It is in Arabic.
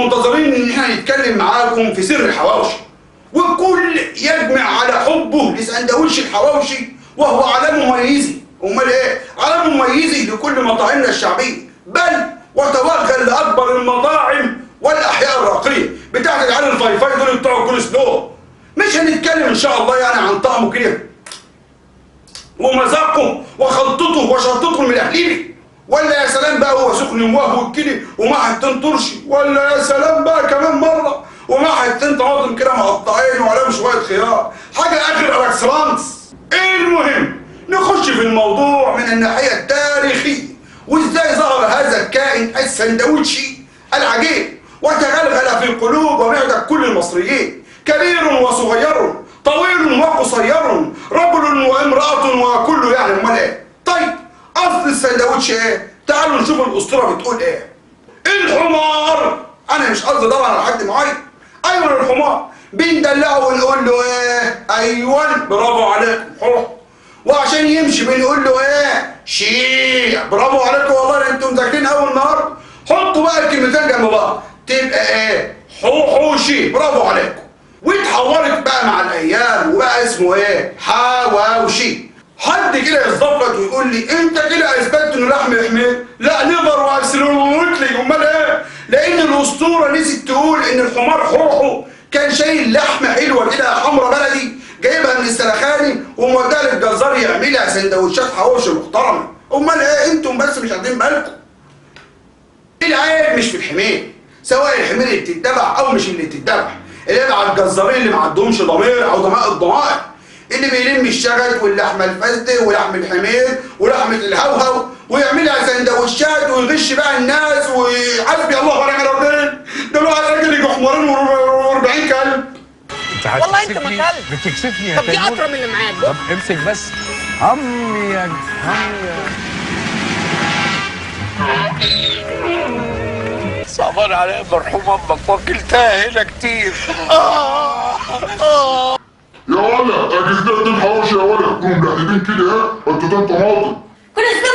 منتظرين ان احنا نتكلم معاكم في سر الحواوشي، والكل يجمع على حبه لسندوتش الحواوشي وهو علامه مميزي. امال ايه؟ علامه مميزي لكل مطاعمنا الشعبيه، بل وتوغل لاكبر المطاعم والاحياء الراقيه بتاعت العيال الفايفاي دول بتوع الكول سلو. مش هنتكلم ان شاء الله يعني عن طعمه كده ومذاقه وخلطته وشطته من الاهليلي، ولا يا سلام بقى هو سخن وموهو كده ومع حتتين ترشي، ولا يا سلام بقى كمان مره ومع حتتين طماطم كده مقطعين وعليهم شويه خيار، حاجه اخر اكسلانس. المهم نخش في الموضوع من الناحيه التاريخيه، وازاي ظهر هذا الكائن السندوتشي العجيب وتغلغل في قلوب ومعدة كل المصريين، كبير وصغير، طويل وقصير، رجل وامرأة وكله يعني. امال ايه؟ طيب اصل السندوتش ايه؟ تعالوا نشوف الاسطوره بتقول ايه. الحمار، انا مش قصدي طبعا على حد معين، ايوه الحمار بندلعه ونقول له ايه؟ ايوه برافو عليك حر. وعشان يمشي بنقول له ايه؟ شيع. برافو عليكم والله انتم مذاكرين اول النهارده. حطوا بقى الكلمتين جنب بعض تبقى ايه؟ حوحوشي. برافو عليكم. واتحورت بقى مع الايام وبقى اسمه ايه؟ حواوشي. حد كده يصدفك ويقول لي انت كده اثبتت انه لحم حمير؟ لا، ليفر وابسلوتلي. امال ايه؟ لان الاسطوره نسيت تقول ان الحمار حوحو كان شايل لحمه حلوه كده حمرا بلدي جايبها من السلخاني وموديها للجزار يعملها سندوتشات حواوشي محترمه. امال ايه؟ انتم بس مش واخدين بالكم. العيب مش في الحمير، سواء الحمير اللي بتتذبح او مش اللي بتتذبح، اللي مع الجزارين اللي ما عندهمش ضمير او دماء الضمائر، اللي بيلم الشغل واللحمه الفاسده ولحم الحمير ولحمه الهوهو ويعملها سندوتشات ويغش بقى الناس وحسبي الله ونعم الوكيل. ده الواحد راجل يجي حمارين و40 كلب. والله انت ما كلب بتكسفني يا طب دي اطرى من اللي معاك. طب امسك بس. عمي يا صعبان عليا مرحوم امك وكلتها هنا كتير. يا ولا اجي سنقدم حواوشي يا ولا تكونوا مجهزين كده ايه؟ انتوا طماطم كل اسبوع